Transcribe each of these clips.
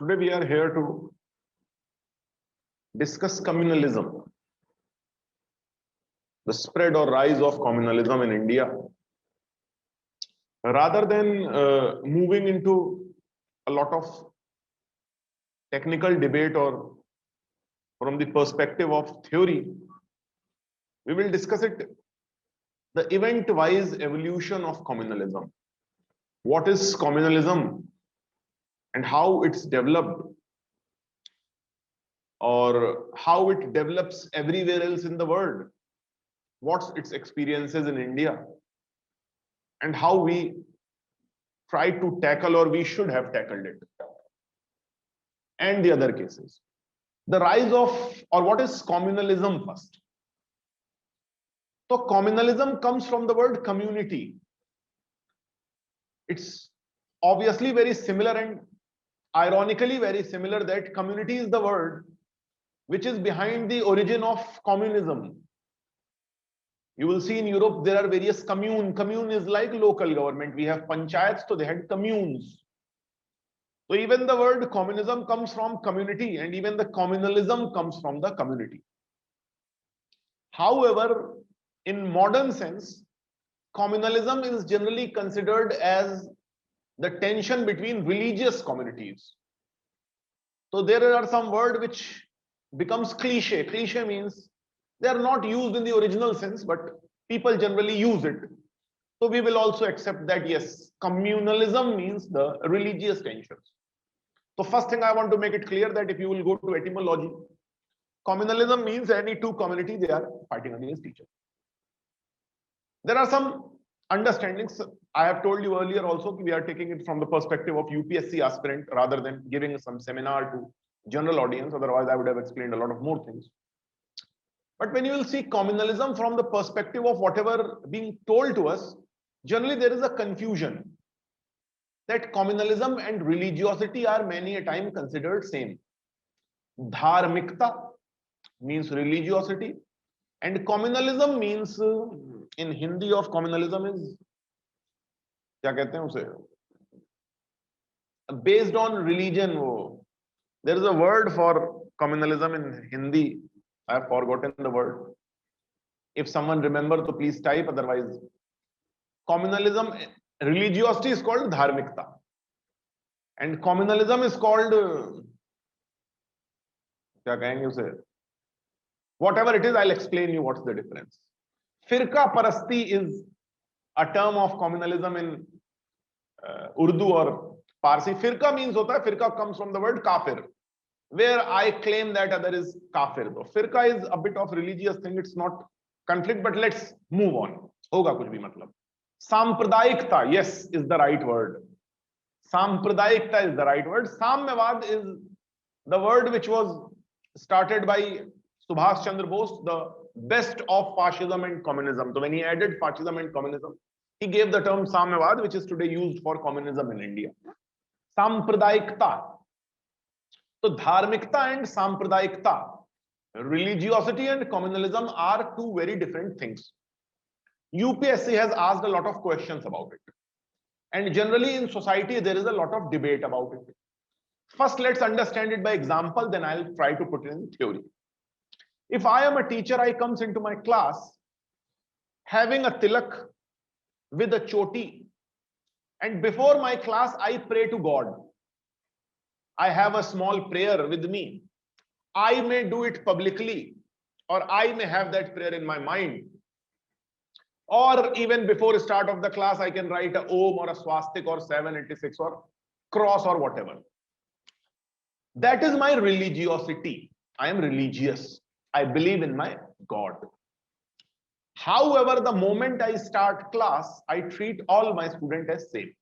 Today we are here to discuss communalism, the spread or rise of communalism in India. Rather than moving into a lot of technical debate or from the perspective of theory, we will discuss it, the event-wise evolution of communalism. What is communalism and how it's developed, or how it develops everywhere else in the world, what's its experiences in India, and how we try to tackle, or we should have tackled it, and the other cases. The rise of, or what is communalism first? So communalism comes from the word community. It's obviously very similar and ironically very similar that community is the word which is behind the origin of communism. You will see in Europe there are various commune. Commune is like local government. We have panchayats, so they had communes. So even the word communism comes from community, and even the communalism comes from the community. However, in modern sense, communalism is generally considered as the tension between religious communities. So there are some words which becomes cliche. Cliche means they are not used in the original sense, but people generally use it. So we will also accept that yes, communalism means the religious tensions. So first thing I want to make it clear that if you will go to etymology, communalism means any two communities, they are fighting against each other. There are some understandings. I have told you earlier also we are taking it from the perspective of UPSC aspirant rather than giving some seminar to general audience. Otherwise, I would have explained a lot of more things. But when you will see communalism from the perspective of whatever being told to us, generally there is a confusion that communalism and religiosity are many a time considered same. Dharmikta means religiosity, and communalism means in Hindi of communalism is क्या कहते हैं उसे, based on religion. There is a word for communalism in Hindi. I have forgotten the word. If someone remember, so please type. Otherwise, communalism, religiosity is called dharmikta, and communalism is called क्या कहेंगे उसे? Whatever it is, I'll explain you what's the difference. Firqa parasti is a term of communalism in Urdu or Parsi. Firqa means hota hai, firqa comes from the word kafir, where I claim that other is kafir. So firqa is a bit of religious thing, it's not conflict, but let's move on. Hoga kuch bhi matlab. Sampradayikta, yes, is the right word. Sampradayikta is the right word. Samyavad is the word which was started by Subhash Chandra Bose, the best of fascism and communism. So when he added fascism and communism, he gave the term Samyavad, which is today used for communism in India. Sampradayikta. So dharmikta and sampradayikta, religiosity and communalism are two very different things. UPSC has asked a lot of questions about it. And generally in society, there is a lot of debate about it. First, let's understand it by example, then I'll try to put it in theory. If I am a teacher, I comes into my class having a tilak with a choti, and before my class, I pray to God. I have a small prayer with me. I may do it publicly, or I may have that prayer in my mind. Or even before the start of the class, I can write a Om or a swastik or 786 or cross or whatever. That is my religiosity. I am religious. I believe in my God. However, the moment I start class, I treat all my students as same.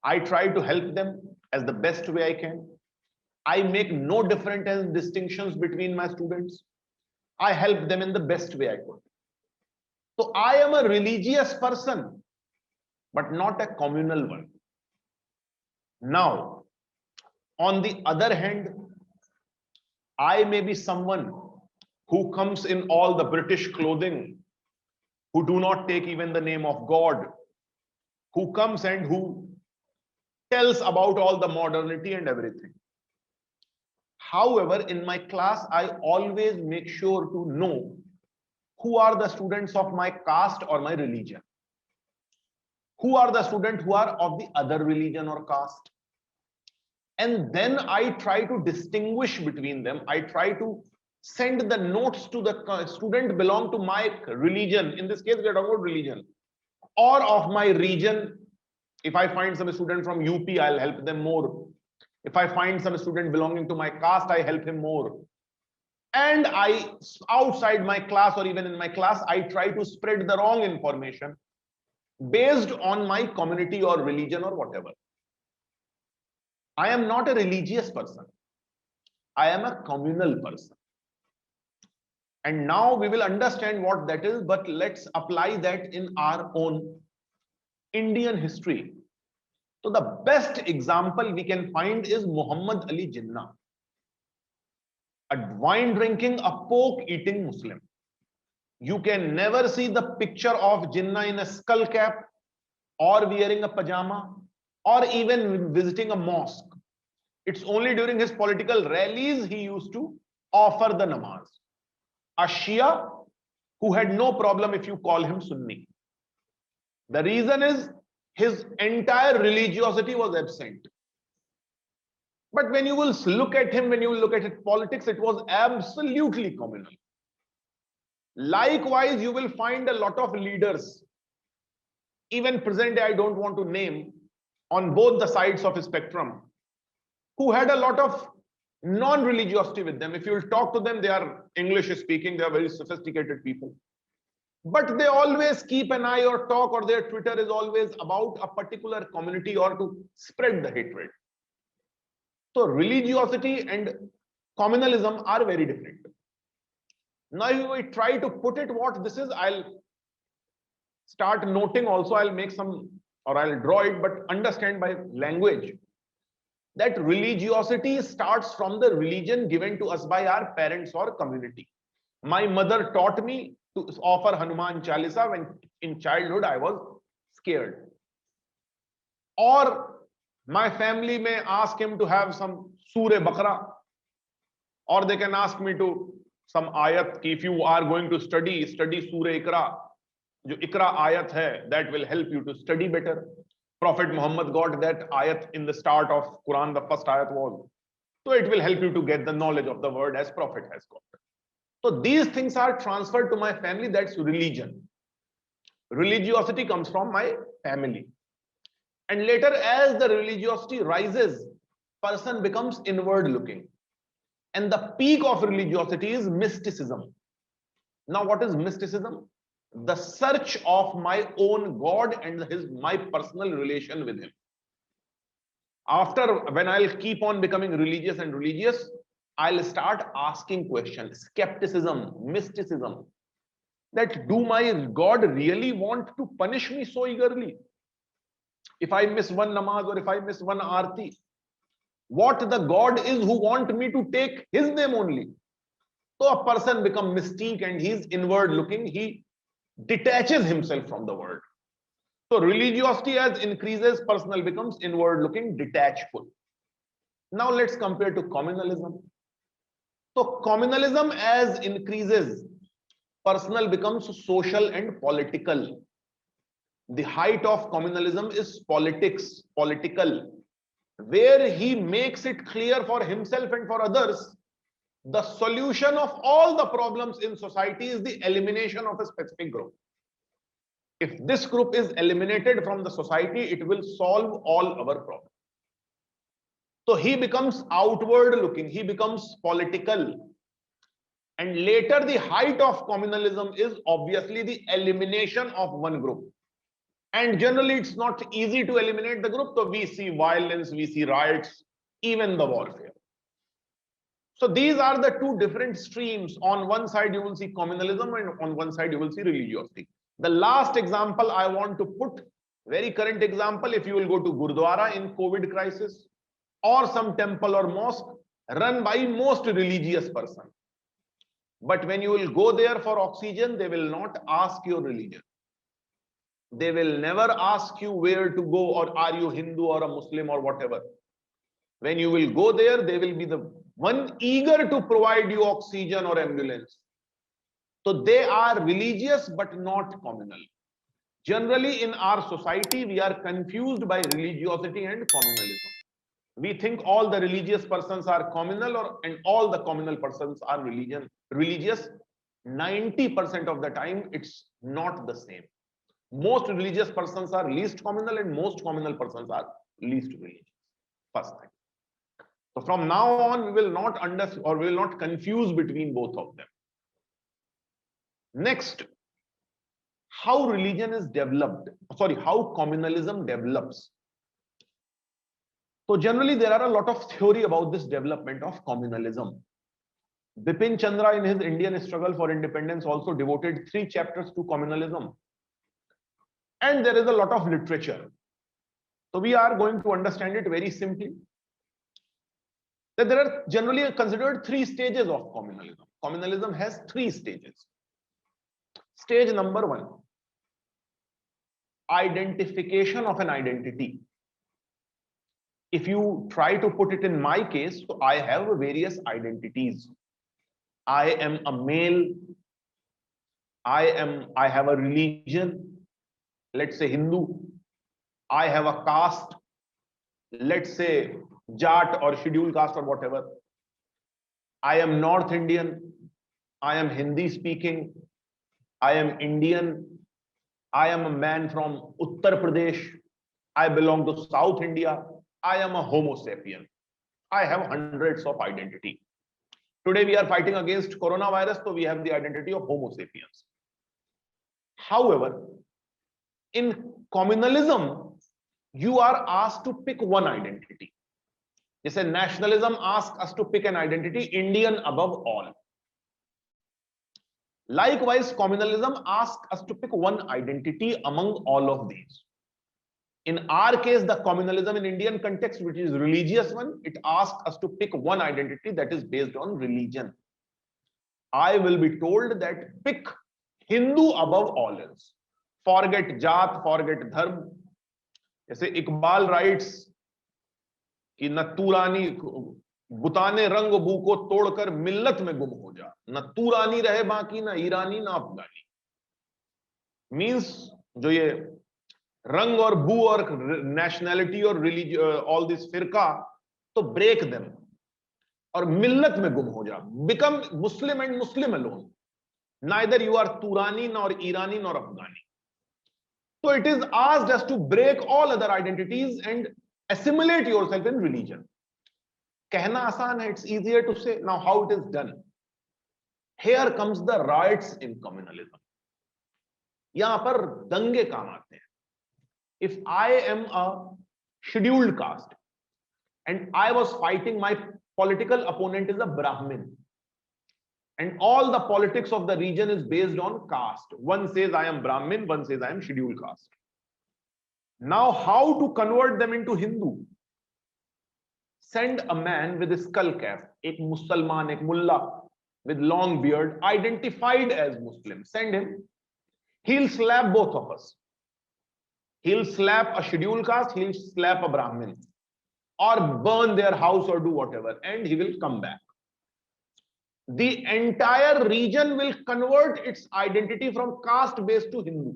I try to help them as the best way I can. I make no different distinctions between my students. I help them in the best way I could. So I am a religious person, but not a communal one. Now, on the other hand, I may be someone who comes in all the British clothing, who do not take even the name of God, who comes and who tells about all the modernity and everything. However, in my class, I always make sure to know who are the students of my caste or my religion, who are the students who are of the other religion or caste. And then I try to distinguish between them. I try to send the notes to the student belong to my religion. In this case, we are talking about religion, or of my region. If I find some student from UP, I'll help them more. If I find some student belonging to my caste, I help him more. And I, outside my class or even in my class, I try to spread the wrong information based on my community or religion or whatever. I am not a religious person. I am a communal person. And now we will understand what that is, but let's apply that in our own Indian history. So the best example we can find is Muhammad Ali Jinnah, a wine drinking, a pork eating Muslim. You can never see the picture of Jinnah in a skull cap or wearing a pajama or even visiting a mosque. It's only during his political rallies he used to offer the namaz. A Shia who had no problem if you call him Sunni. The reason is his entire religiosity was absent. But when you will look at him, when you will look at his politics, it was absolutely communal. Likewise, you will find a lot of leaders, even present day I don't want to name, on both the sides of the spectrum, who had a lot of non-religiosity with them. If you will talk to them, they are English speaking, they are very sophisticated people. But they always keep an eye or talk, or their Twitter is always about a particular community or to spread the hatred. So religiosity and communalism are very different. Now, if we try to put it what this is, I'll start noting also, I'll make some, or I'll draw it, but understand by language that religiosity starts from the religion given to us by our parents or community. My mother taught me to offer Hanuman Chalisa when in childhood I was scared. Or my family may ask him to have some Surah Baqarah, or they can ask me to some ayat, if you are going to study Surah Iqra. Jo Iqra ayat hai, that will help you to study better. Prophet Muhammad got that ayat in the start of Quran, the first ayat was. So it will help you to get the knowledge of the word as Prophet has got. So these things are transferred to my family, that's religion. Religiosity comes from my family. And later, as the religiosity rises, person becomes inward looking. And the peak of religiosity is mysticism. Now, what is mysticism? The search of my own God and my personal relation with him. After, when I'll keep on becoming religious and religious, I'll start asking questions, skepticism, mysticism, that do my God really want to punish me so eagerly? If I miss one namaz or if I miss one aarti, what the God is who want me to take his name only? So a person becomes mystique and he's inward looking, he detaches himself from the world. So religiosity as increases, personal becomes inward looking, detachful. Now let's compare to communalism. So communalism as increases, personal becomes social and political. The height of communalism is politics, political, where he makes it clear for himself and for others, the solution of all the problems in society is the elimination of a specific group. If this group is eliminated from the society, it will solve all our problems. So he becomes outward looking, he becomes political. And later, the height of communalism is obviously the elimination of one group. And generally, it's not easy to eliminate the group. So we see violence, we see riots, even the warfare. So these are the two different streams. On one side, you will see communalism, and on one side, you will see religiosity. The last example I want to put, very current example, if you will go to Gurdwara in COVID crisis, or some temple or mosque run by most religious person. But when you will go there for oxygen, they will not ask your religion. They will never ask you where to go or are you Hindu or a Muslim or whatever. When you will go there, they will be the one eager to provide you oxygen or ambulance. So they are religious but not communal. Generally in our society, we are confused by religiosity and communalism. We think all the religious persons are communal and all the communal persons are religious. 90% of the time, it's not the same. Most religious persons are least communal and most communal persons are least religious. First thing. So from now on, we will not understand or we will not confuse between both of them. Next, how religion is developed. Sorry, how communalism develops. So generally, there are a lot of theory about this development of communalism. Bipin Chandra in his Indian Struggle for Independence also devoted 3 chapters to communalism. And there is a lot of literature. So we are going to understand it very simply. That there are generally considered 3 stages of communalism. Communalism has 3 stages. Stage number 1, identification of an identity. If you try to put it in my case, so I have various identities. I am a male. I have a religion. Let's say Hindu. I have a caste. Let's say Jat or scheduled caste or whatever. I am North Indian. I am Hindi speaking. I am Indian. I am a man from Uttar Pradesh. I belong to South India. I am a Homo sapien. I have hundreds of identity. Today we are fighting against coronavirus, so we have the identity of Homo sapiens. However, in communalism, you are asked to pick one identity. Just say nationalism asks us to pick an identity, Indian above all. Likewise, communalism asks us to pick one identity among all of these. In our case, the communalism in Indian context, which is religious one, it asks us to pick one identity that is based on religion. I will be told that pick Hindu above all else. Forget Jat, forget Dharm. जैसे Iqbal writes कि न तूरानी बुताने रंग बू को तोड़कर मिल्लत में गुम हो जा, न तूरानी रहे बाकी, न ईरानी, न अफगानी. Means जो ये रंग और बू और नेशनैलिटी और रिलीजन, ऑल दिस फिरका, तो ब्रेक देम और मिल्लत में गुम हो जा. Become Muslim and Muslim alone. Neither you are Turani nor Irani nor Afghani. So it is asked us to break all other identities and assimilate yourself in religion. कहना आसान है, it's easier to say. Now how it is done? Here comes the riots in communalism. यहां पर दंगे काम आते हैं. If I am a scheduled caste and I was fighting, my political opponent is a Brahmin, and all the politics of the region is based on caste. One says I am Brahmin, one says I am scheduled caste. Now, how to convert them into Hindu? Send a man with a skull cap, ek Mussalman, ek mullah with long beard, identified as Muslim. Send him. He'll slap both of us. He'll slap a scheduled caste, he'll slap a Brahmin, or burn their house or do whatever, and he will come back. The entire region will convert its identity from caste based to Hindu.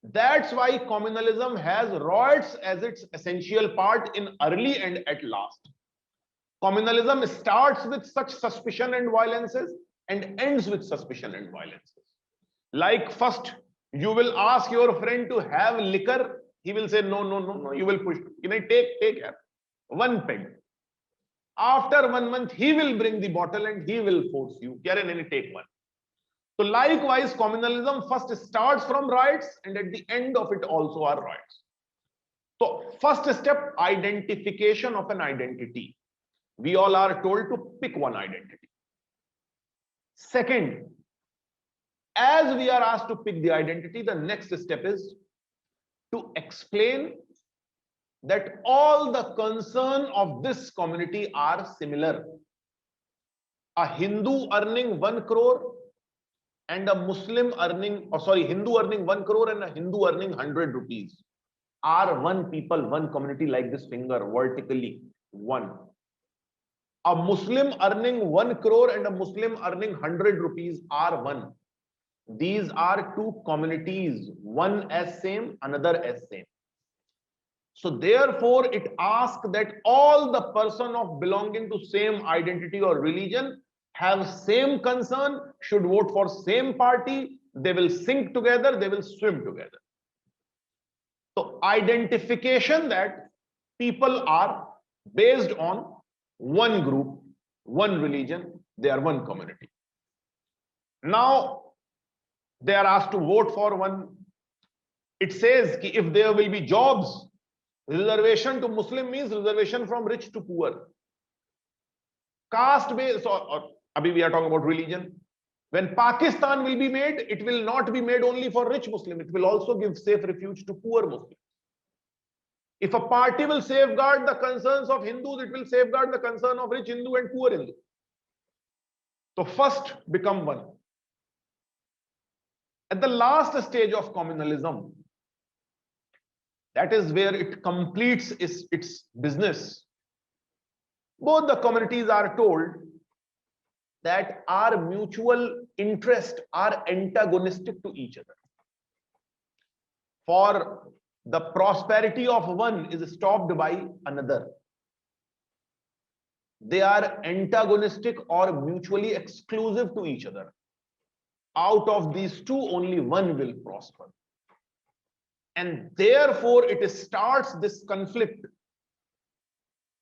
That's why communalism has riots as its essential part in early and at last. Communalism starts with such suspicion and violences and ends with suspicion and violences. Like first, you will ask your friend to have liquor. He will say, no, no, no, no. You will push. Can I take one peg? After 1 month, he will bring the bottle and he will force you. Take one. So likewise, communalism first starts from riots and at the end of it also are riots. So first step, identification of an identity. We all are told to pick one identity. Second, as we are asked to pick the identity, the next step is to explain that all the concern of this community are similar. A Hindu earning 1 crore and a Muslim earning, or sorry, Hindu earning 1 crore and a Hindu earning 100 rupees are one people, one community like this finger, vertically, one. A Muslim earning 1 crore and a Muslim earning 100 rupees are one. These are two communities, one as same, another as same. So therefore, it asks that all the person of belonging to same identity or religion have same concern, should vote for same party, they will sink together, they will swim together. So identification that people are based on one group, one religion, they are one community. Now they are asked to vote for one. It says that if there will be jobs, reservation to Muslim means reservation from rich to poor. Caste based, or abhi we are talking about religion. When Pakistan will be made, it will not be made only for rich Muslim, it will also give safe refuge to poor Muslims. If a party will safeguard the concerns of Hindus, it will safeguard the concern of rich Hindu and poor Hindu. So first become one. At the last stage of communalism, that is where it completes its business. Both the communities are told that our mutual interests are antagonistic to each other. For the prosperity of one is stopped by another. They are antagonistic or mutually exclusive to each other. Out of these two, only one will prosper. And therefore, it starts this conflict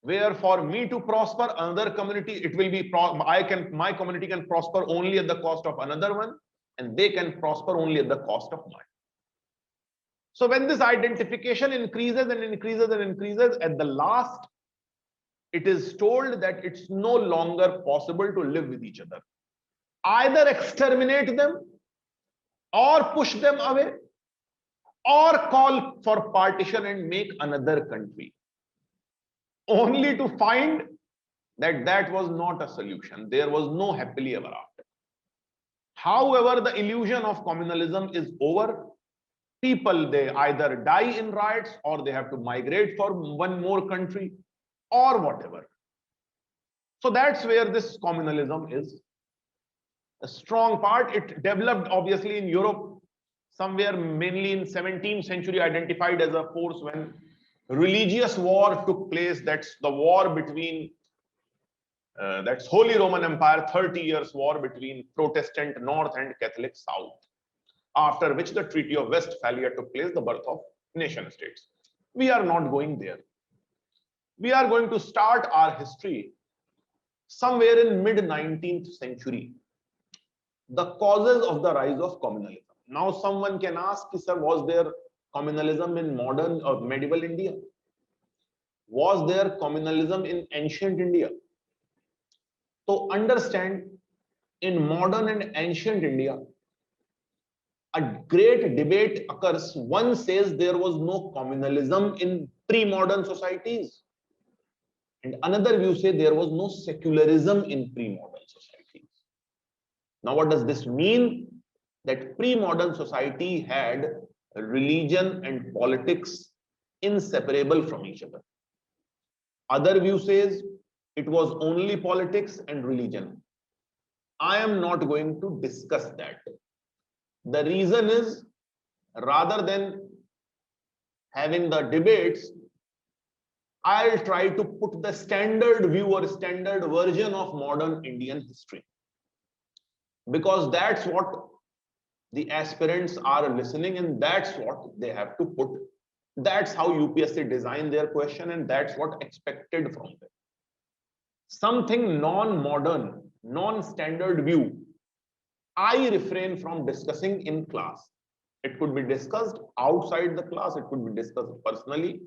where for me to prosper, another community, it will be, my community can prosper only at the cost of another one, and they can prosper only at the cost of mine. So when this identification increases and increases and increases, at the last, it is told that it's no longer possible to live with each other. Either exterminate them, or push them away, or call for partition and make another country. Only to find that that was not a solution. There was no happily ever after. However, the illusion of communalism is over. People, they either die in riots, or they have to migrate for one more country, or whatever. So that's where this communalism is a strong part. It developed obviously in Europe, somewhere mainly in 17th century, identified as a force when religious war took place. That's the war between, that's Holy Roman Empire, 30 years war between Protestant North and Catholic South. After which the Treaty of Westphalia took place, the birth of nation states. We are not going there. We are going to start our history somewhere in mid-19th century. The causes of the rise of communalism. Now someone can ask, sir, was there communalism in modern or medieval India? Was there communalism in ancient India? So understand, in modern and ancient India, a great debate occurs. One says there was no communalism in pre-modern societies, and another view say there was no secularism in pre-modern societies. Now what does this mean? That pre-modern society had religion and politics inseparable from each other. Other view says it was only politics and religion. I am not going to discuss that. The reason is, rather than having the debates, I'll try to put the standard view or standard version of modern Indian history, because that's what the aspirants are listening, and that's what they have to put. That's how UPSC designed their question, and that's what expected from them. Something non-modern, non-standard view, I refrain from discussing in class. It could be discussed outside the class, it could be discussed personally.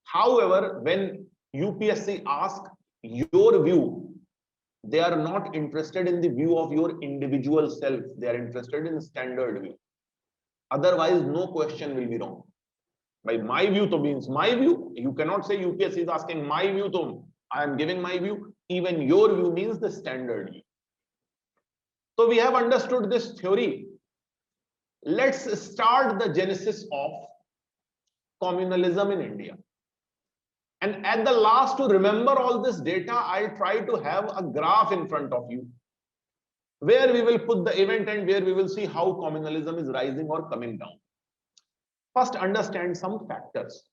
However, when UPSC asks your view, they are not interested in the view of your individual self. They are interested in standard view. Otherwise, no question will be wrong. By my view to means my view. You cannot say UPSC is asking my view to I am giving my view. Even your view means the standard view. So we have understood this theory. Let's start the genesis of communalism in India. And at the last, to remember all this data, I'll try to have a graph in front of you where we will put the event and where we will see how communalism is rising or coming down. First, understand some factors.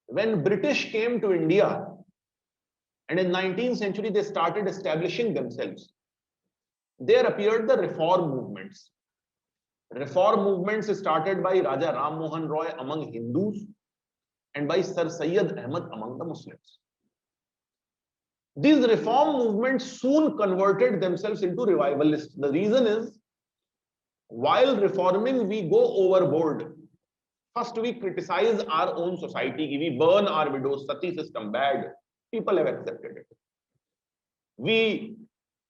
When British came to India, and in 19th century they started establishing themselves, there appeared the reform movements. Reform movements started by Raja Ram Mohan Roy among Hindus and by Sir Syed Ahmad among the Muslims. These reform movements soon converted themselves into revivalists. The reason is, while reforming, we go overboard. First, we criticize our own society, we burn our widows, sati system bad. People have accepted it. We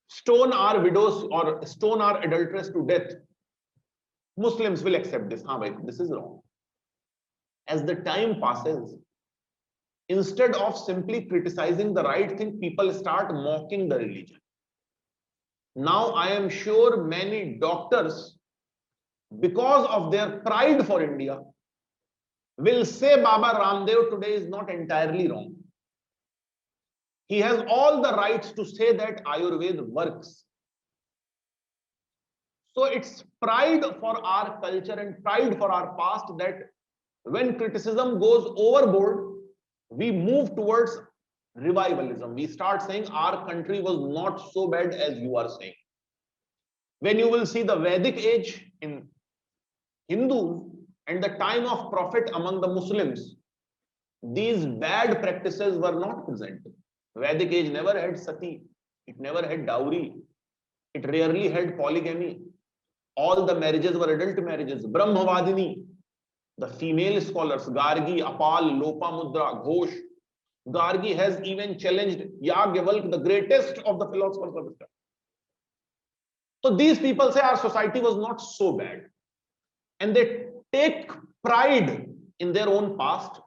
stone our widows or stone our adulteress to death. Muslims will accept this. This is wrong. As the time passes, instead of simply criticizing the right thing, people start mocking the religion. Now, I am sure many doctors, because of their pride for India, will say Baba Ramdev today is not entirely wrong. He has all the rights to say that Ayurveda works. So it's pride for our culture and pride for our past that when criticism goes overboard, we move towards revivalism. We start saying our country was not so bad as you are saying. When you will see the Vedic age in Hindus and the time of Prophet among the Muslims, these bad practices were not present. Vedic age never had sati, it never had dowry, it rarely had polygamy. All the marriages were adult marriages. Brahmavadini, the female scholars, Gargi, Apal, Lopamudra, Ghosh. Gargi has even challenged Yagyavalkya, the greatest of the philosophers of his time. So these people say our society was not so bad. And they take pride in their own past,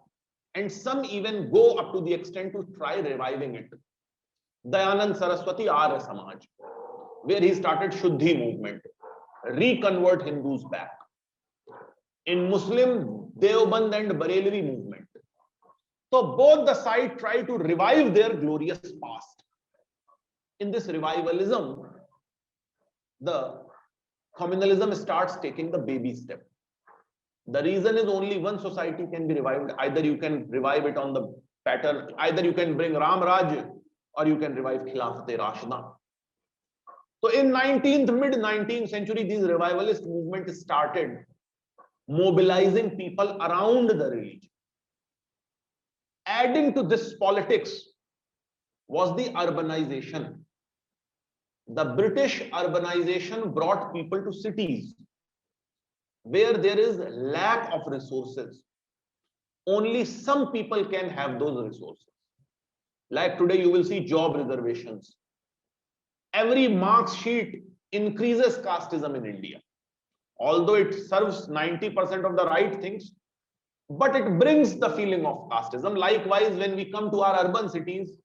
and some even go up to the extent to try reviving it. Dayanand Saraswati, Arya Samaj, where he started Shuddhi movement, reconvert Hindus back. In Muslim, Deoband and Barelvi movement. So both the sides try to revive their glorious past. In this revivalism, the communalism starts taking the baby step. The reason is only one society can be revived. Either you can revive it on the pattern, either you can bring Ram Raj, or you can revive Khilafat-e-Rashida. So in mid-19th century, these revivalist movements started mobilizing people around the religion. Adding to this politics was the urbanization. The British urbanization brought people to cities where there is lack of resources. Only some people can have those resources. Like today, you will see job reservations. Every marks sheet increases casteism in India. Although it serves 90% of the right things, but it brings the feeling of casteism. Likewise, when we come to our urban cities,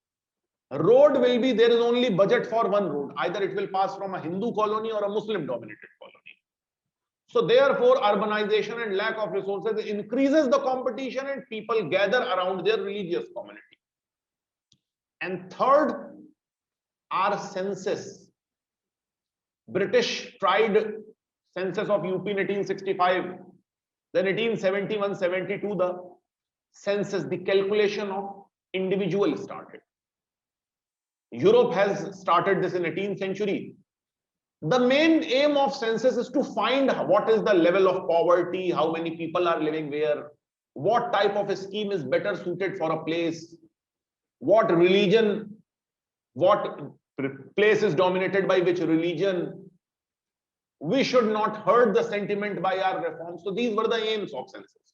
road will be, there is only budget for one road. Either it will pass from a Hindu colony or a Muslim dominated colony. So therefore, urbanization and lack of resources increases the competition and people gather around their religious community. And third, our census. British tried census of UP in 1865. Then 1871-72, the census, the calculation of individual started. Europe has started this in 18th century. The main aim of census is to find what is the level of poverty, how many people are living where, what type of a scheme is better suited for a place, what religion, what place is dominated by which religion. We should not hurt the sentiment by our reforms. So these were the aims of census.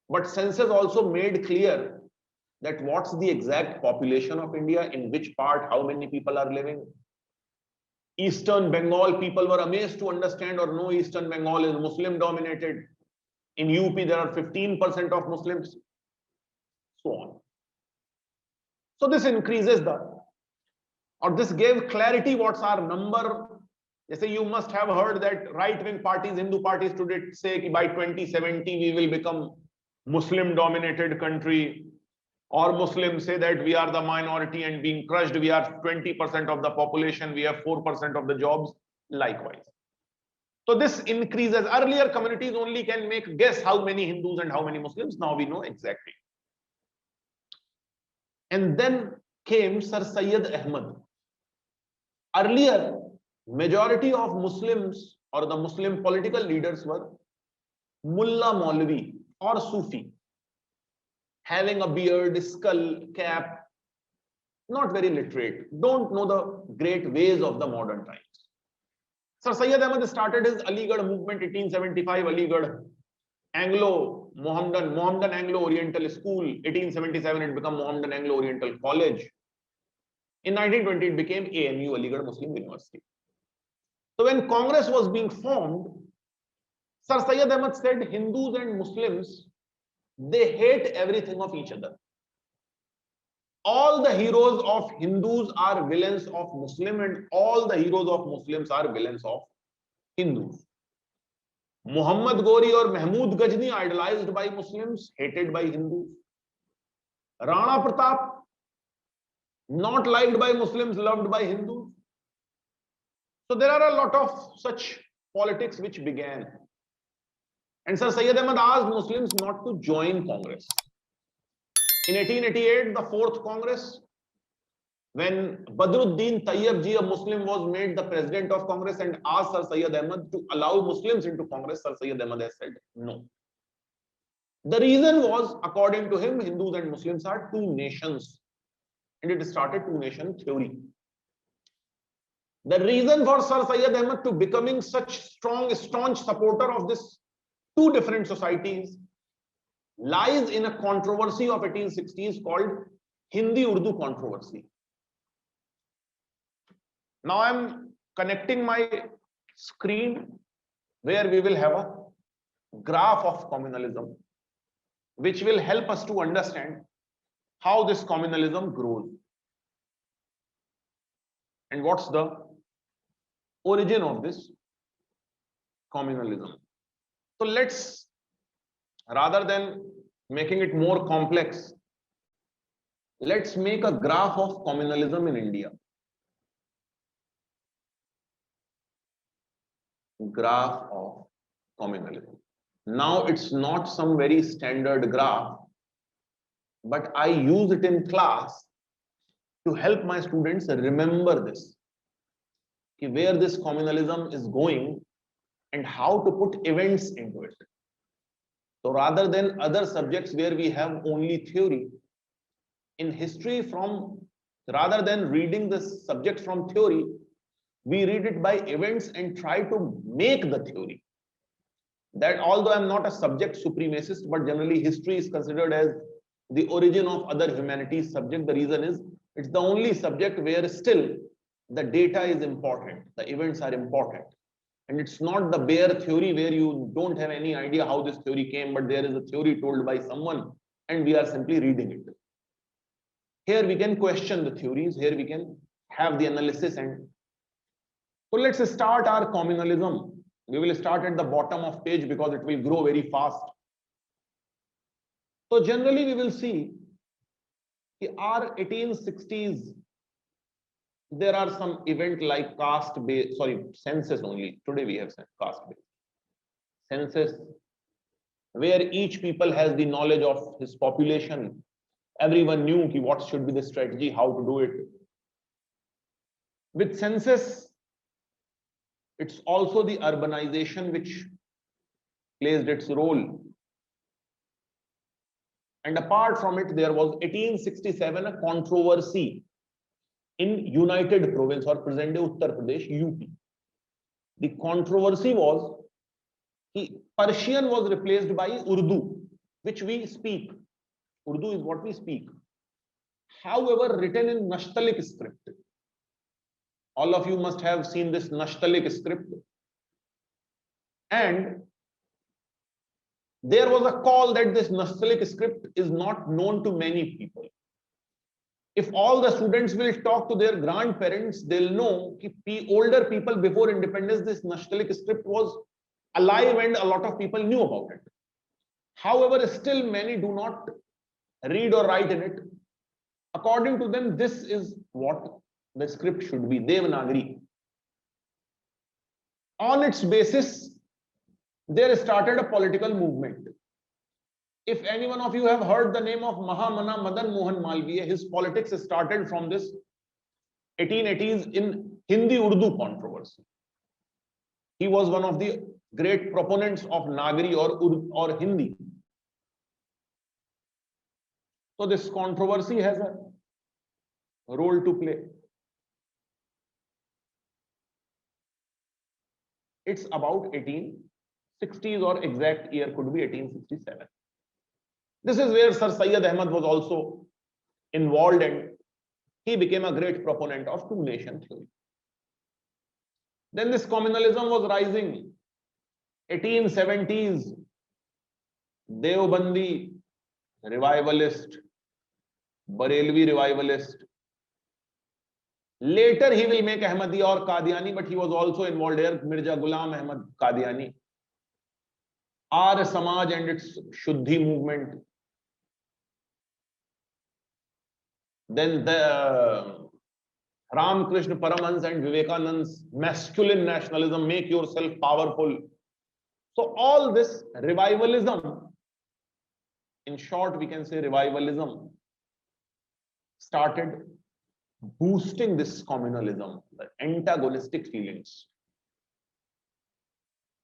But census also made clear that what's the exact population of India, in which part, how many people are living. Eastern Bengal, people were amazed to understand or know Eastern Bengal is Muslim dominated. In UP, there are 15% of Muslims, so on. So this increases the or this gave clarity what's our number. Say you must have heard that right-wing parties, Hindu parties today say by 2070 we will become Muslim-dominated country, or Muslims say that we are the minority and being crushed. We are 20% of the population. We have 4% of the jobs. Likewise. So this increases. Earlier communities only can make guess how many Hindus and how many Muslims. Now we know exactly. And then came Sir Syed Ahmad. Earlier, majority of Muslims or the Muslim political leaders were Mullah Maulvi or Sufi, having a beard, skull, cap, not very literate, don't know the great ways of the modern times. Sir Syed Ahmad started his Aligarh movement 1875, Aligarh Mohammedan Anglo-Oriental School. 1877 it became Mohammedan Anglo-Oriental College. In 1920 it became AMU, Aligarh Muslim University. So when Congress was being formed, Sir Syed Ahmad said Hindus and Muslims, they hate everything of each other. All the heroes of Hindus are villains of Muslim, and all the heroes of Muslims are villains of Hindus. Muhammad Ghori or Mahmud Ghazni, idolized by Muslims, hated by Hindus. Rana Pratap, not liked by Muslims, loved by Hindus. So there are a lot of such politics which began. And Sir Syed Ahmad asked Muslims not to join Congress. In 1888, the fourth Congress, when Badruddin Tayyab ji, a Muslim, was made the president of Congress and asked Sir Syed Ahmad to allow Muslims into Congress, Sir Syed Ahmad has said no. The reason was, according to him, Hindus and Muslims are two nations, and it started two-nation theory. The reason for Sir Syed Ahmad to becoming such staunch supporter of this two different societies lies in a controversy of 1860s called Hindi-Urdu controversy. Now I'm connecting my screen where we will have a graph of communalism, which will help us to understand how this communalism grows and what's the origin of this communalism. So let's, rather than making it more complex, let's make a graph of communalism in India. Graph of communalism. Now it's not some very standard graph, but I use it in class to help my students remember this, where this communalism is going and how to put events into it. So rather than other subjects where we have only theory, in history, rather than reading this subject from theory, we read it by events and try to make the theory. That although I'm not a subject supremacist, but generally history is considered as the origin of other humanities subject. The reason is it's the only subject where still the data is important, the events are important. And it's not the bare theory where you don't have any idea how this theory came, but there is a theory told by someone and we are simply reading it. Here we can question the theories, here we can have the analysis. And so let's start our communalism. We will start at the bottom of page because it will grow very fast. So generally we will see our 1860s, there are some event like census only. Today we have caste-based census, where each people has the knowledge of his population. Everyone knew what should be the strategy, how to do it. With census, it's also the urbanization which plays its role. And apart from it, there was 1867 a controversy in United Province or present-day Uttar Pradesh, UP. The controversy was Persian was replaced by Urdu, which we speak. Urdu is what we speak. However, written in Nashtalik script. All of you must have seen this Nashtalik script. And there was a call that this Nashtalik script is not known to many people. If all the students will talk to their grandparents, they'll know that older people before independence, this Nastaliq script was alive and a lot of people knew about it. However, still many do not read or write in it. According to them, this is what the script should be, Devanagari. On its basis, there started a political movement. If any one of you have heard the name of Mahamana Madan Mohan Malviya, his politics started from this 1880s in Hindi-Urdu controversy. He was one of the great proponents of Nagari or Hindi. So this controversy has a role to play. It's about 1860s, or exact year could be 1867. This is where Sir Syed Ahmad was also involved, and he became a great proponent of two-nation theory. Then this communalism was rising. 1870s, Deobandi revivalist, Barelvi revivalist. Later he will make Ahmadiyya or Qadiani, but he was also involved here, Mirza Ghulam Ahmad Qadiani. Arya Samaj and its Shuddhi movement. Then the Ramakrishna Paramhans and Vivekananda's masculine nationalism, make yourself powerful. So all this revivalism, in short we can say revivalism, started boosting this communalism, the antagonistic feelings.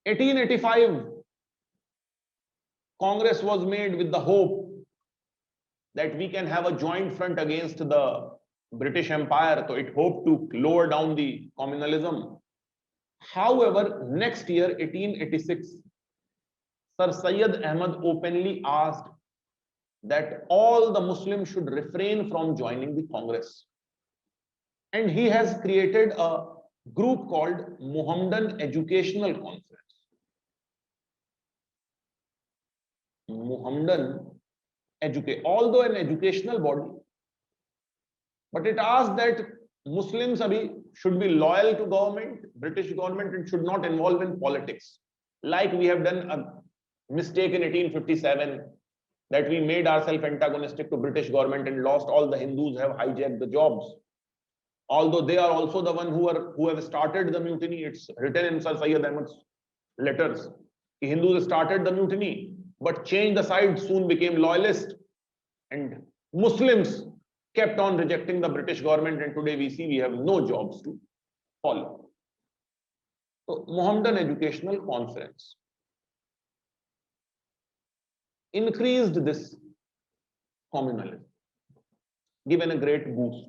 1885, Congress was made with the hope that we can have a joint front against the British Empire, so it hoped to lower down the communalism. However, next year, 1886, Sir Syed Ahmad openly asked that all the Muslims should refrain from joining the Congress. And he has created a group called Mohammedan Educational Conference. Mohammedan although an educational body, but it asked that Muslims should be loyal to government, British government, and should not involve in politics. Like we have done a mistake in 1857, that we made ourselves antagonistic to British government and lost all the Hindus have hijacked the jobs. Although they are also the one who have started the mutiny. It's written in Sir Syed Ahmad's letters. The Hindus started the mutiny, but changed the side, soon became loyalist, and Muslims kept on rejecting the British government, and today we see we have no jobs to follow. So Mohammedan Educational Conference increased this communalism, given a great boost.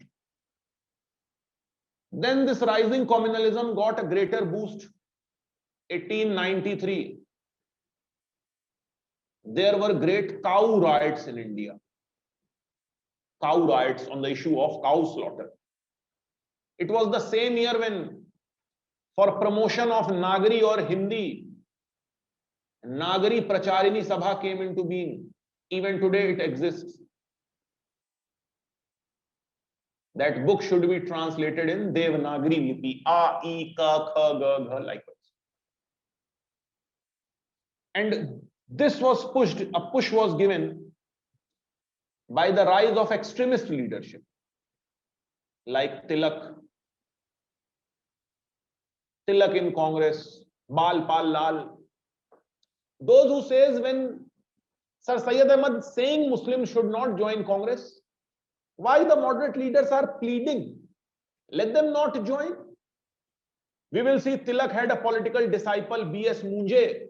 Then this rising communalism got a greater boost. 1893, there were great cow riots in India. Cow riots on the issue of cow slaughter. It was the same year when, for promotion of Nagari or Hindi, Nagari Pracharini Sabha came into being. Even today it exists. That book should be translated in Devanagari Lipi, A, I, Ka, Kha, Ga, Gha, like this. And this was pushed, a push was given by the rise of extremist leadership, like Tilak in Congress, Bal Pal Lal. Those who says when Sir Syed Ahmad saying Muslims should not join Congress, why the moderate leaders are pleading? Let them not join. We will see Tilak had a political disciple, B.S. Munje,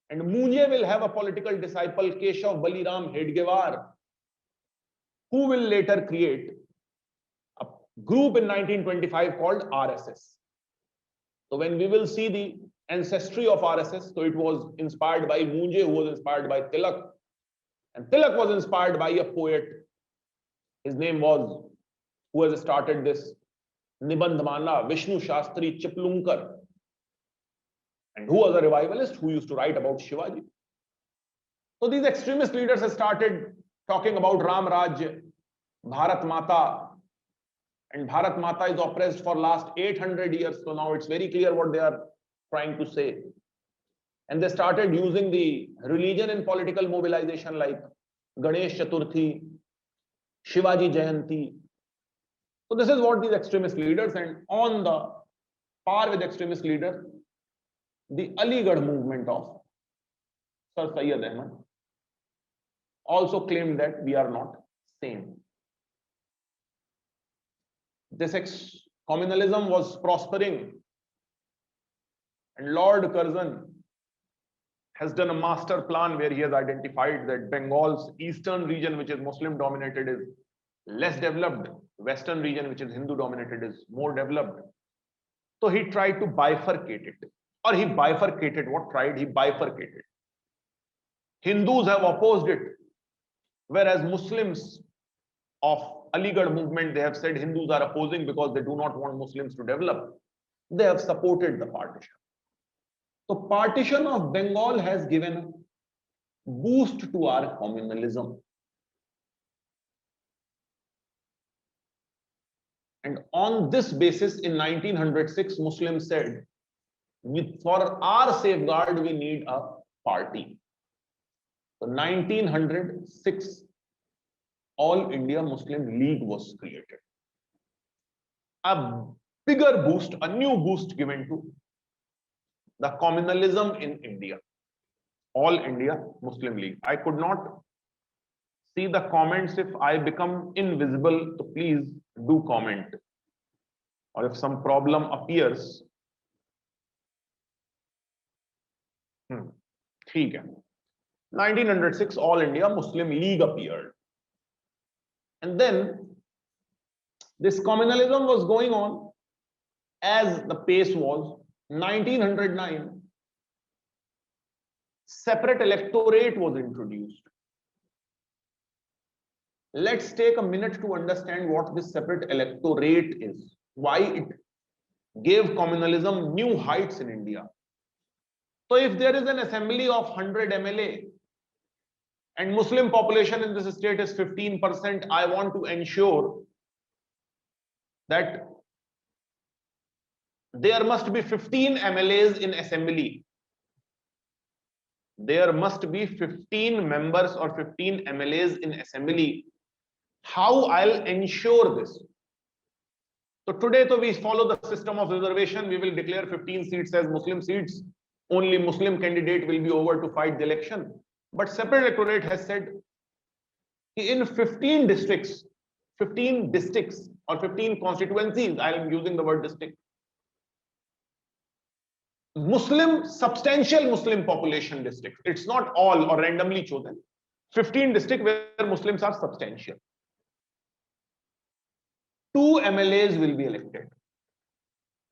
and Munje will have a political disciple, Keshav Baliram Hedgewar, who will later create a group in 1925 called RSS. So when we will see the ancestry of RSS, so it was inspired by Munje, who was inspired by Tilak, and Tilak was inspired by a poet. His name was, who has started this Nibandhmala, Vishnu Shastri Chiplunkar, and who was a revivalist who used to write about Shivaji. So these extremist leaders have started talking about Ram Rajya, Bharat Mata, and Bharat Mata is oppressed for last 800 years. So now it's very clear what they are trying to say. And they started using the religion in political mobilization like Ganesh Chaturthi, Shivaji Jayanti. So this is what these extremist leaders, and on the par with extremist leaders, the Aligarh movement of Sir Syed Ahmad also claimed that we are not same. This communalism was prospering, and Lord Curzon has done a master plan where he has identified that Bengal's eastern region, which is Muslim dominated, is less developed. Western region, which is Hindu dominated, is more developed. So he tried to bifurcate it, or he bifurcated. What tried? He bifurcated. Hindus have opposed it, whereas Muslims of Aligarh movement, they have said Hindus are opposing because they do not want Muslims to develop. They have supported the partition. So partition of Bengal has given a boost to our communalism. And on this basis, in 1906, Muslims said, for our safeguard, we need a party. So 1906, All India Muslim League was created. A bigger boost, a new boost given to the communalism in India. All India Muslim League. I could not see the comments. If I become invisible, so please do comment. Or if some problem appears, ठीक है. 1906 All India Muslim League appeared. And then this communalism was going on as the pace was. 1909, separate electorate was introduced. Let's take a minute to understand what this separate electorate is, why it gave communalism new heights in India. So if there is an assembly of 100 MLA and Muslim population in this state is 15%, I want to ensure that there must be 15 MLAs in assembly. There must be 15 members or 15 MLAs in assembly. How I'll ensure this? So today, we follow the system of reservation. We will declare 15 seats as Muslim seats. Only Muslim candidate will be over to fight the election. But separate electorate has said in 15 districts or 15 constituencies, I am using the word district, substantial Muslim population districts. It's not all or randomly chosen. 15 districts where Muslims are substantial. 2 MLAs will be elected.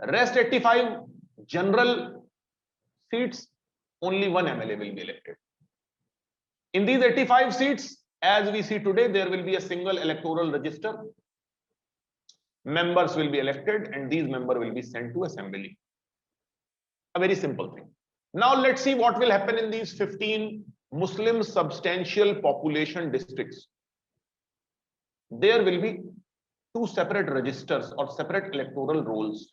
Rest 85 general seats, only 1 MLA will be elected. In these 85 seats, as we see today, there will be a single electoral register. Members will be elected and these members will be sent to assembly. A very simple thing. Now let's see what will happen in these 15 Muslim substantial population districts. There will be 2 separate registers or separate electoral rolls.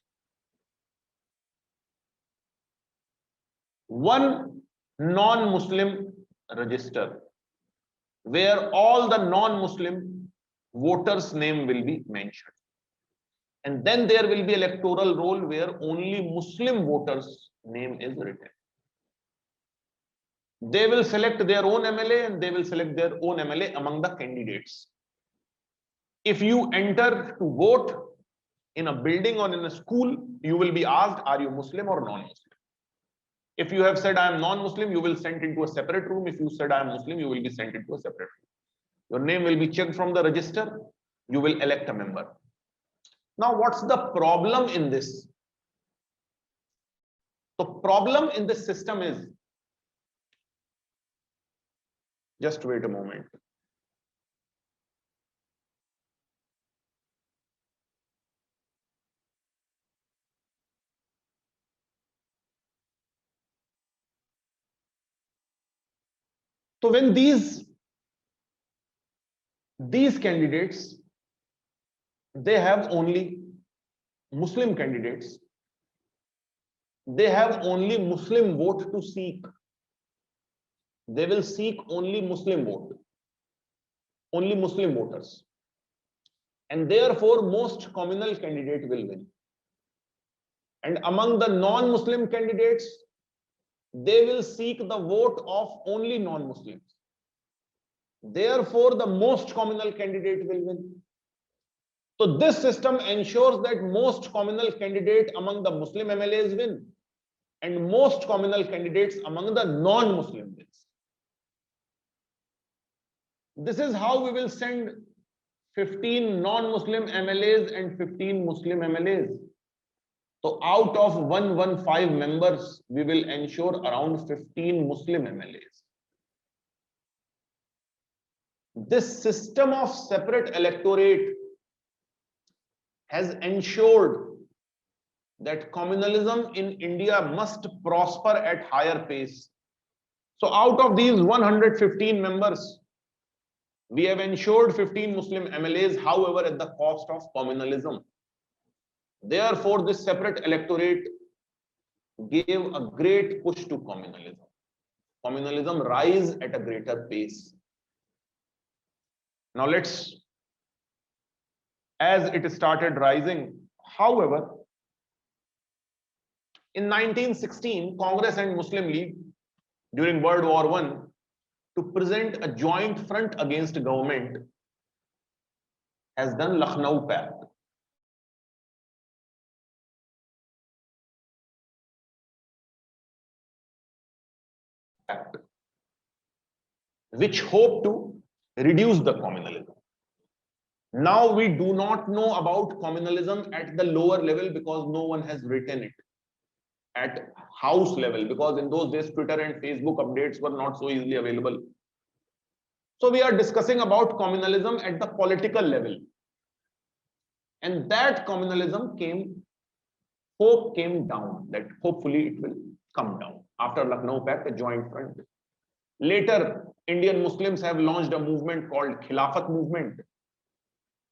One non-Muslim register where all the non-Muslim voters' name will be mentioned. And then there will be electoral roll where only Muslim voters' name is written. They will select their own MLA and they will select their own MLA among the candidates. If you enter to vote in a building or in a school, you will be asked, are you Muslim or non-Muslim? If you have said I am non-Muslim, you will be sent into a separate room. If you said I am Muslim, you will be sent into a separate room. Your name will be checked from the register. You will elect a member. Now, what's the problem in this? The problem in this system is, just wait a moment. So when these candidates they have only Muslim candidates. They have only Muslim vote to seek. They will seek only Muslim vote, only Muslim voters. And therefore, most communal candidate will win. And among the non-Muslim candidates, they will seek the vote of only non-Muslims. Therefore, the most communal candidate will win. So this system ensures that most communal candidate among the Muslim MLAs win, and most communal candidates among the non-Muslim wins. This is how we will send 15 non-Muslim MLAs and 15 Muslim MLAs. So out of 115 members, we will ensure around 15 Muslim MLAs. This system of separate electorate has ensured that communalism in India must prosper at higher pace. So out of these 115 members, we have ensured 15 Muslim MLAs, however, at the cost of communalism. Therefore, this separate electorate gave a great push to communalism. Communalism rise at a greater pace. Now as it started rising, however, in 1916, Congress and Muslim League during World War I, to present a joint front against government, has done Lucknow Pact. Which hope to reduce the communalism. Now we do not know about communalism at the lower level because no one has written it at house level, because in those days Twitter and Facebook updates were not so easily available. So we are discussing about communalism at the political level, and that communalism hope came down, that hopefully it will come down after Lucknow Pact, a joint front. Later, Indian Muslims have launched a movement called Khilafat movement,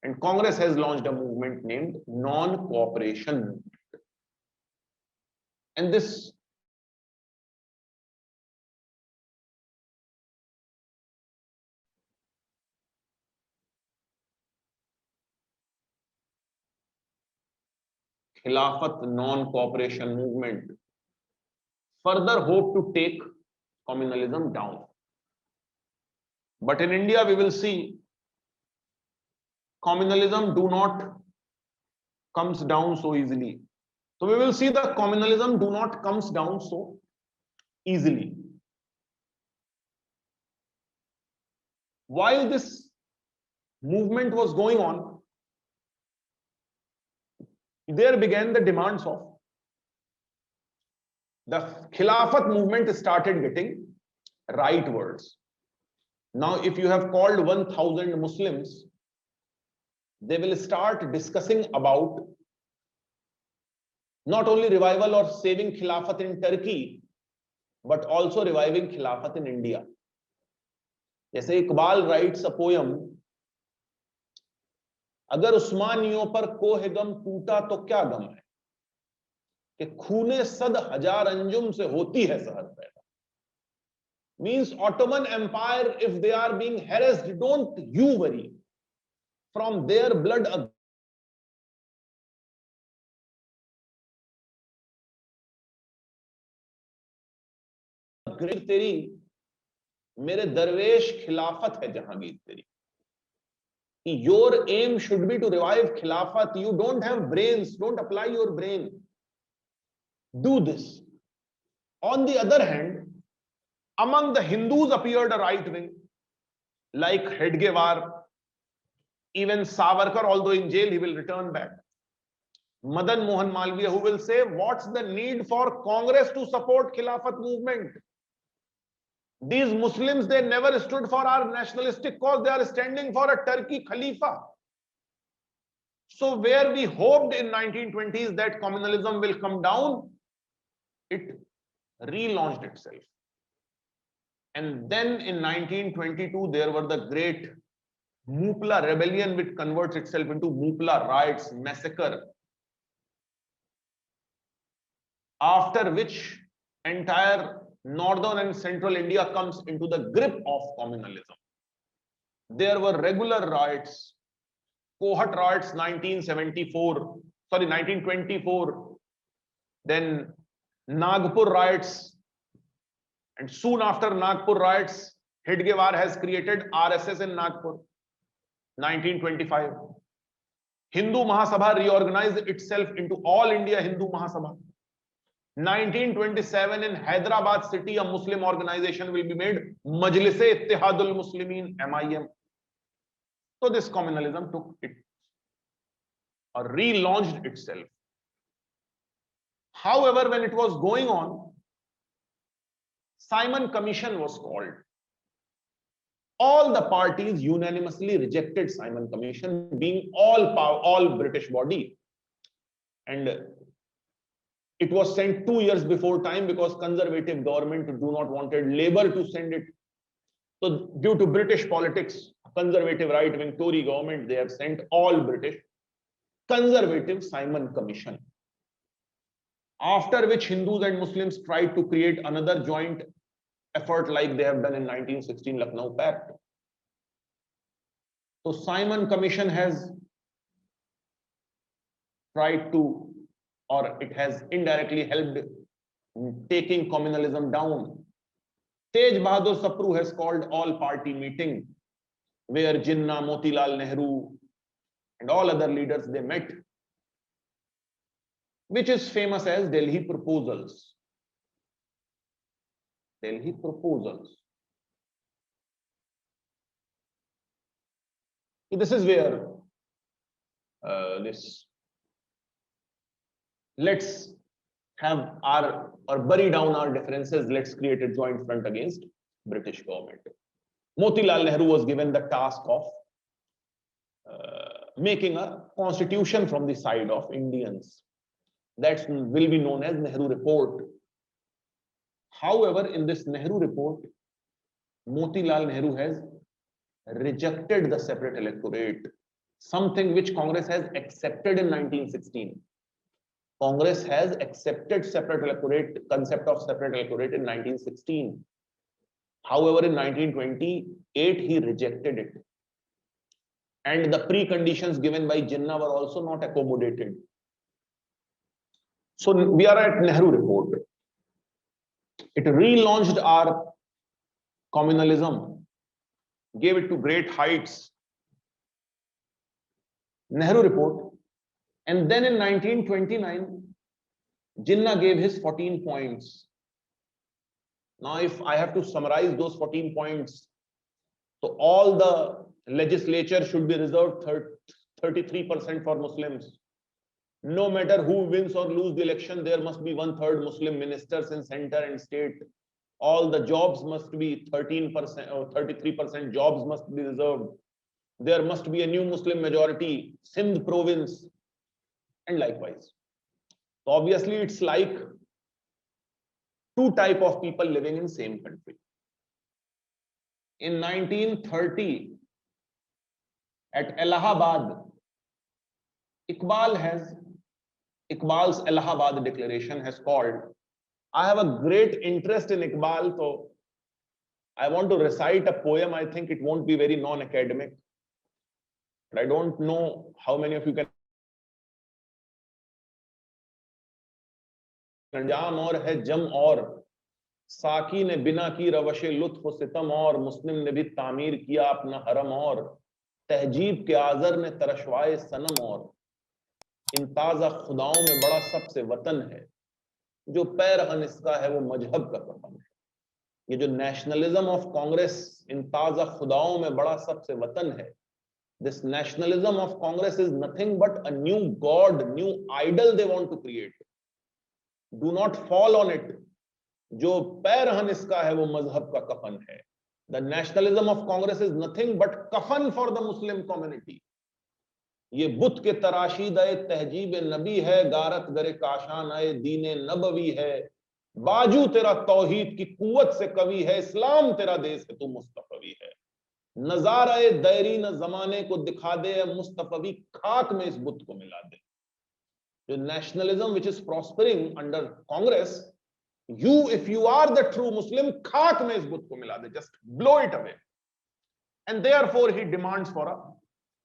and Congress has launched a movement named Non-Cooperation Movement. And this Khilafat non-cooperation movement further hope to take communalism down. But in India, we will see communalism do not comes down so easily. So we will see that communalism do not comes down so easily. While this movement was going on, there began the demands of the Khilafat movement started getting right words. Now, if you have called 1,000 Muslims, they will start discussing about not only revival or saving Khilafat in Turkey, but also reviving Khilafat in India. जैसे Iqbal writes a poem, अगर उस्मानियों पर कोह गम टूटा तो क्या गम है कि खूने सद हजार अंजुम से होती है सहर पैदा. Means Ottoman Empire, if they are being harassed, don't you worry. From their blood a great तेरी, मेरे दरवेश खिलाफत है जहांगीर तेरी. Your aim should be to revive Khilafat. You don't have brains, don't apply your brain. Do this. On the other hand, among the Hindus appeared a right wing, like Hedgewar, even Savarkar, although in jail, he will return back. Madan Mohan Malviya, who will say, what's the need for Congress to support Khilafat movement? These Muslims, they never stood for our nationalistic cause. They are standing for a Turkey Khalifa. So where we hoped in 1920s that communalism will come down, it relaunched itself. And then in 1922, there were the great Mupla rebellion, which converts itself into Mupla riots, massacre, after which entire northern and central India comes into the grip of communalism. There were regular riots, Kohat riots 1924, then Nagpur riots, and soon after Nagpur riots, Hedgewar has created RSS in Nagpur, 1925. Hindu Mahasabha reorganized itself into All India Hindu Mahasabha. 1927 in Hyderabad city, a Muslim organization will be made, Majlis-e-Ittihadul Muslimin, MIM. So this communalism took it or relaunched itself. However, when it was going on, Simon Commission was called. All the parties unanimously rejected Simon Commission, being all British body, and it was sent 2 years before time because conservative government do not wanted Labour to send it. So due to British politics, conservative right-wing Tory government, they have sent all British conservative Simon Commission. After which Hindus and Muslims tried to create another joint effort like they have done in 1916 Lucknow Pact. So Simon Commission has tried to, or it has indirectly helped taking communalism down. Tej Bahadur Sapru has called all party meeting where Jinnah, Motilal Nehru and all other leaders they met, which is famous as Delhi Proposals. Delhi Proposals. This is where let's have our or bury down our differences. Let's create a joint front against British government. Motilal Nehru was given the task of making a constitution from the side of Indians. That will be known as Nehru Report. However, in this Nehru Report, Motilal Nehru has rejected the separate electorate, something which Congress has accepted in 1916. Congress has accepted separate electorate, concept of separate electorate in 1916. However, in 1928, he rejected it. And the preconditions given by Jinnah were also not accommodated. So we are at Nehru Report. It relaunched our communalism, gave it to great heights. Nehru Report. And then in 1929, Jinnah gave his 14 points. Now, if I have to summarize those 14 points, so all the legislature should be reserved 33% for Muslims. No matter who wins or lose the election, there must be 1/3 Muslim ministers in center and state. All the jobs must be 13% or 33% jobs must be reserved. There must be a new Muslim majority, Sindh province, and likewise. So obviously, it's like two types of people living in same country. In 1930, at Allahabad, Iqbal's Allahabad Declaration has called. I have a great interest in Iqbal, so I want to recite a poem. I think it won't be very non-academic. But I don't know how many of you can. अंजाम और है जम और साकी ने बिना की रवशे लुत्फ सितम और मुस्लिम ने भी तामीर किया अपना हरम और तहजीब के आजर ने तरशवाए सनम और इन ताजा खुदाओं में बड़ा सबसे वतन है जो पैरहन इसका है वो मजहब का कफन है. ये जो नेशनलिज्म ऑफ कांग्रेस इन ताजा खुदाओं में बड़ा सबसे वतन है. This nationalism of Congress is nothing but a new god, new idol they want to create. Do not fall on it. जो पैरहन इसका है वो मजहब का कफन है. The nationalism of Congress is nothing but कफन for the Muslim community. ये बुत के तराशीदाए तहजीब नबी है, गारत गरे काशान आए दीने नबवी है, बाजू तेरा तौहीद की कुव्वत से कवि है, इस्लाम तेरा देश है तू मुस्तफवी है. नजारे दैरी न जमाने को दिखा दे, मुस्तफवी खाक में इस बुत को मिला दे. The nationalism which is prospering under Congress, if you are the true Muslim, खाक में इस बुत को मिला दे, just blow it away. And therefore he demands for a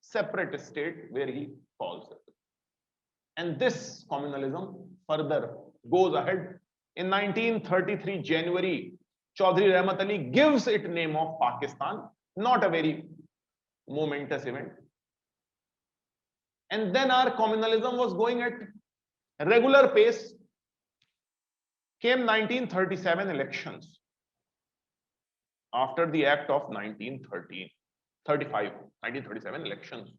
separate state where he calls it. And this communalism further goes ahead. In 1933 January, Chaudhry Rahmat Ali gives it name of Pakistan, not a very momentous event. And then our communalism was going at regular pace. Came 1937 elections after the act of 1937 elections.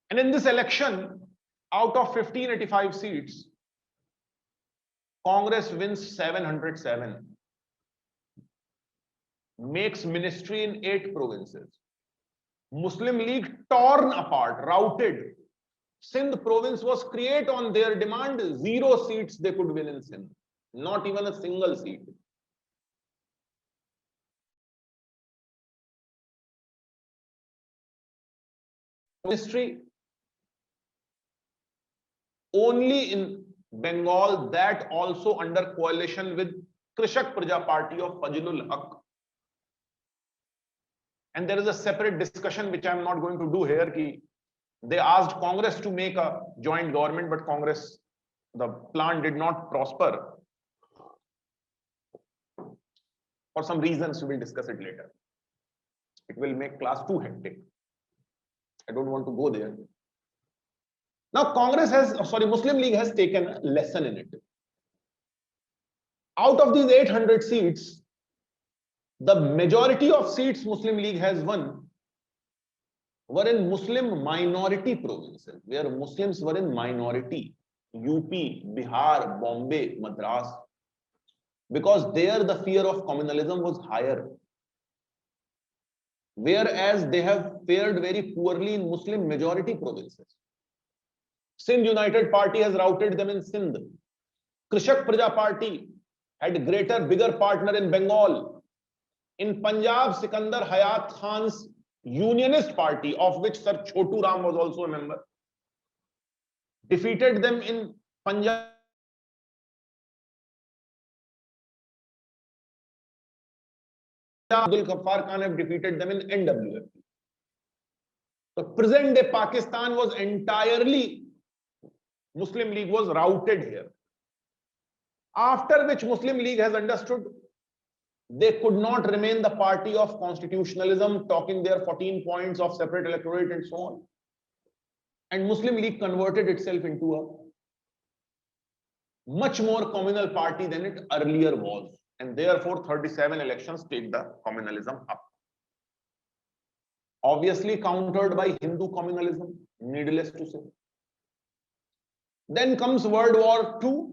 And in this election, out of 1585 seats, Congress wins 707, makes ministry in 8 provinces. Muslim League torn apart, routed. Sindh province was create on their demand. 0 seats they could win in Sindh, not even a single seat. Ministry only in Bengal, that also under coalition with Krishak Praja Party of Fazlul Haq. And there is a separate discussion which I am not going to do here. Ki they asked Congress to make a joint government, but Congress, the plan did not prosper. For some reasons, we will discuss it later. It will make class too hectic. I don't want to go there. Now, Muslim League has taken a lesson in it. Out of these 800 seats, the majority of seats Muslim League has won were in Muslim minority provinces, where Muslims were in minority. UP, Bihar, Bombay, Madras. Because there the fear of communalism was higher. Whereas they have fared very poorly in Muslim majority provinces. Sindh United Party has routed them in Sindh. Krishak Praja Party had bigger partner in Bengal. In Punjab, Sikandar Hayat Khan's Unionist Party, of which Sir Chotu Ram was also a member, defeated them in Punjab. Abdul Ghaffar Khan have defeated them in NWF. So present day Pakistan was entirely, Muslim League was routed here. After which Muslim League has understood they could not remain the party of constitutionalism, talking their 14 points of separate electorate and so on. And Muslim League converted itself into a much more communal party than it earlier was. And therefore 37 elections take the communalism up. Obviously countered by Hindu communalism, needless to say. Then comes World War II,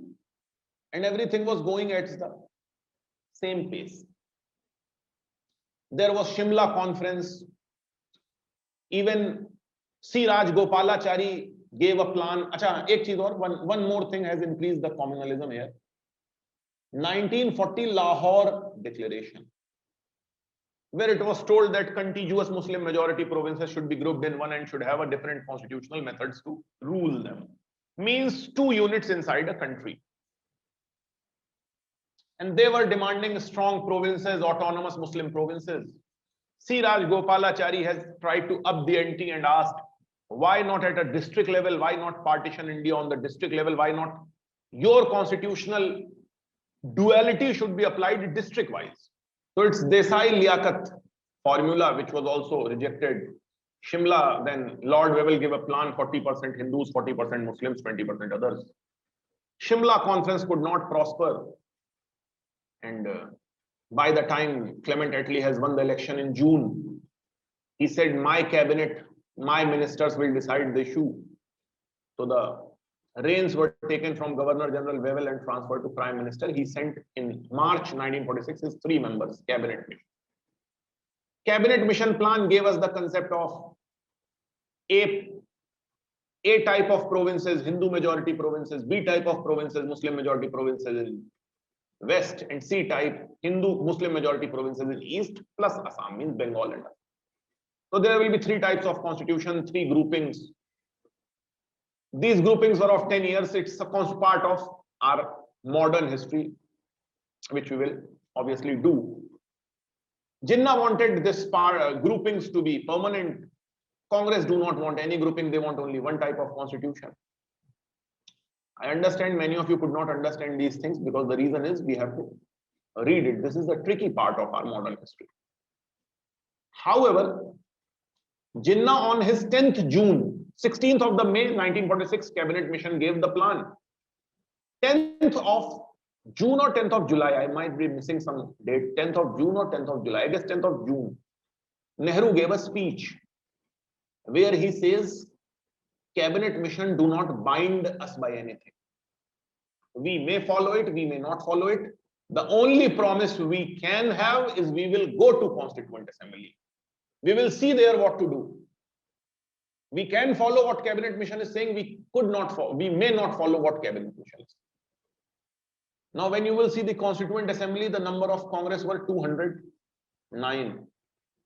and everything was going at the same pace. There was Shimla conference. Even C. Raj Gopalachari gave a plan. Acha, ek cheez aur, one more thing has increased the communalism here. 1940 Lahore Declaration, where it was told that contiguous Muslim majority provinces should be grouped in one and should have a different constitutional methods to rule them. Means 2 units inside a country. And they were demanding strong provinces, autonomous Muslim provinces. C. Raj Gopalachari has tried to up the ante and asked, why not at a district level? Why not partition India on the district level? Why not your constitutional duality should be applied district wise? So it's Desai Liaquat formula, which was also rejected. Shimla, then Lord Wavell gave a plan, 40% Hindus, 40% Muslims, 20% others. Shimla conference could not prosper. And by the time Clement Attlee has won the election in June, he said, my cabinet, my ministers will decide the issue. So the reins were taken from Governor General Wavell and transferred to Prime Minister. He sent in March 1946 his 3 members cabinet mission. Cabinet mission plan gave us the concept of A type of provinces, Hindu majority provinces, B type of provinces, Muslim majority provinces. West and C-type Hindu-Muslim majority provinces in East, plus Assam, means Bengal and Assam. So there will be 3 types of constitution, 3 groupings. These groupings were of 10 years. It's a part of our modern history, which we will obviously do. Jinnah wanted this groupings to be permanent. Congress do not want any grouping. They want only one type of constitution. I understand many of you could not understand these things because the reason is we have to read it. This is the tricky part of our modern history. However, Jinnah on his 10th June, 16th of the May 1946 cabinet mission gave the plan. 10th of June or 10th of July, I might be missing some date, 10th of June or 10th of July, I guess 10th of June, Nehru gave a speech where he says, cabinet mission do not bind us by anything. We may follow it, we may not follow it. The only promise we can have is we will go to Constituent Assembly. We will see there what to do. We can follow what cabinet mission is saying. We could not follow, we may not follow what cabinet mission is. Now, when you will see the Constituent Assembly, the number of Congress were 209.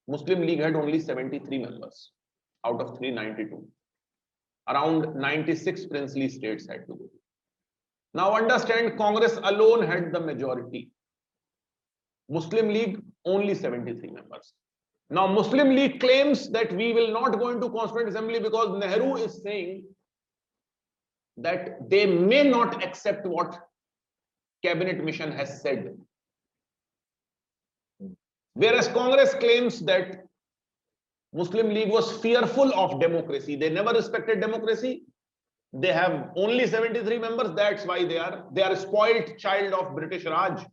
Muslim League had only 73 members out of 392. Around 96 princely states had to go. Now understand, Congress alone had the majority. Muslim League only 73 members. Now Muslim League claims that we will not go into Constituent Assembly because Nehru is saying that they may not accept what cabinet mission has said. Whereas Congress claims that Muslim League was fearful of democracy. They never respected democracy. They have only 73 members. That's why they are a spoiled child of British Raj.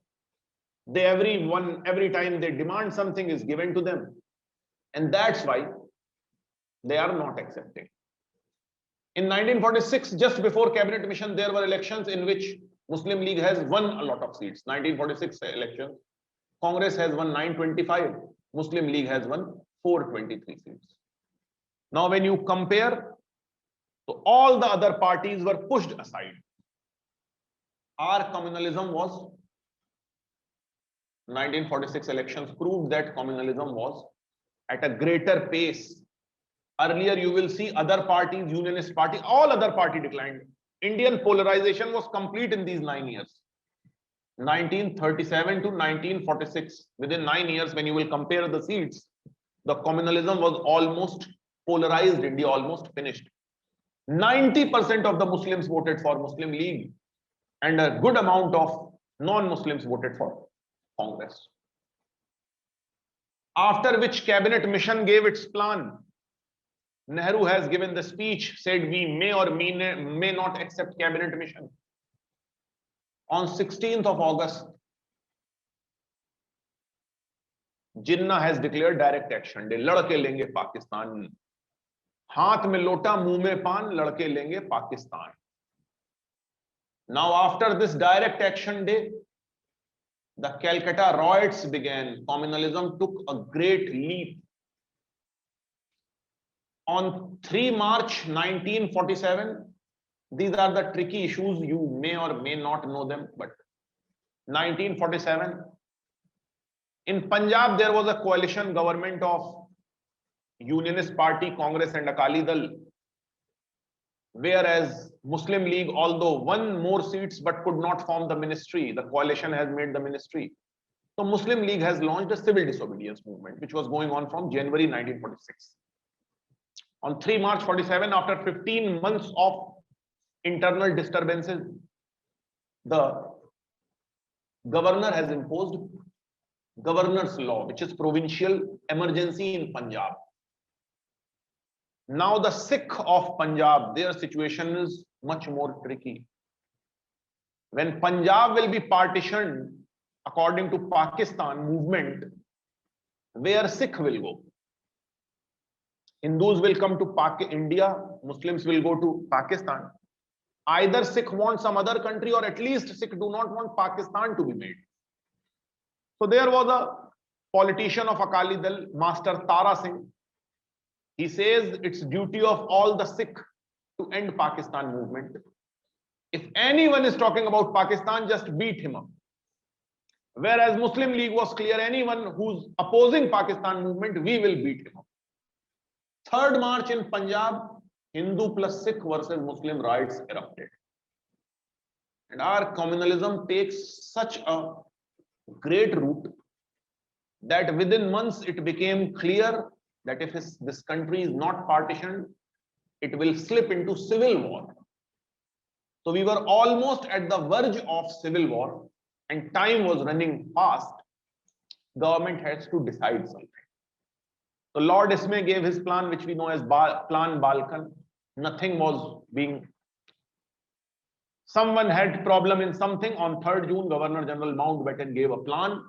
They every time they demand something is given to them. And that's why they are not accepting. In 1946, just before cabinet mission, there were elections in which Muslim League has won a lot of seats. 1946 election, Congress has won 925. Muslim League has won 423 seats. Now, when you compare, so all the other parties were pushed aside. Our communalism was, 1946 elections proved that communalism was at a greater pace. Earlier, you will see other parties, Unionist Party, all other party declined. Indian polarization was complete in these 9 years. 1937 to 1946, within 9 years, when you will compare the seats, the communalism was almost polarized, India almost finished. 90% of the Muslims voted for Muslim League and a good amount of non-Muslims voted for Congress. After which cabinet mission gave its plan, Nehru has given the speech, said we may or may not accept cabinet mission. On 16th of August, Jinnah has declared direct action day. लड़के लेंगे पाकिस्तान, हाथ में लोटा मुंह में पान, लड़के लेंगे Pakistan. Now after this direct action day, the Calcutta riots began. Communalism took a great leap. On 3 March 1947, these are the tricky issues, you may or may not know them, but 1947, in Punjab, there was a coalition government of Unionist Party, Congress and Akali Dal, whereas Muslim League, although won more seats but could not form the ministry, the coalition has made the ministry. So Muslim League has launched a civil disobedience movement, which was going on from January 1946. On 3 March 47, after 15 months of internal disturbances, the governor has imposed governor's law, which is provincial emergency in Punjab. Now the Sikh of Punjab, their situation is much more tricky. When Punjab will be partitioned according to Pakistan movement, where Sikh will go? Hindus will come to India, Muslims will go to Pakistan. Either Sikh want some other country or at least Sikh do not want Pakistan to be made. So there was a politician of Akali Dal, Master Tara Singh. He says it's duty of all the Sikh to end Pakistan movement. If anyone is talking about Pakistan, just beat him up. Whereas Muslim League was clear, anyone who's opposing Pakistan movement, we will beat him. 3rd March in Punjab, Hindu plus Sikh versus Muslim riots erupted. And our communalism takes such a great root that within months it became clear that if this country is not partitioned, it will slip into civil war. So we were almost at the verge of civil war and time was running fast. Government has to decide something. So Lord Ismay gave his plan, which we know as Plan Balkan. Nothing was being. Someone had problem in something. On 3rd June, Governor General Mountbatten gave a plan,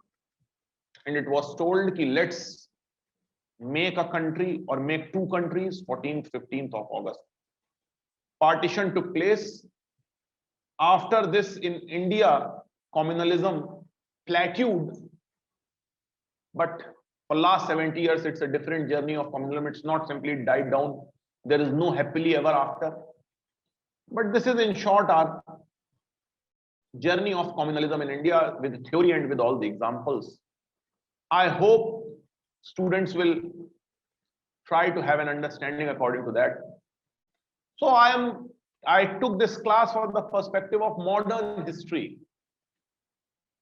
and it was told that let's make a country or make 2 countries. 14th, 15th of August. Partition took place. After this, in India, communalism plateaued, but for last 70 years, it's a different journey of communalism. It's not simply died down. There is no happily ever after. But this is in short our journey of communalism in India with theory and with all the examples. I hope students will try to have an understanding according to that. So I took this class for the perspective of modern history,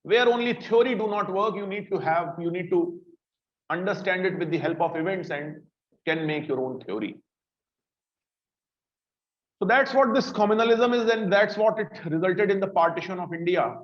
where only theory do not work. You need to understand it with the help of events and can make your own theory. So that's what this communalism is, and that's what it resulted in the partition of India.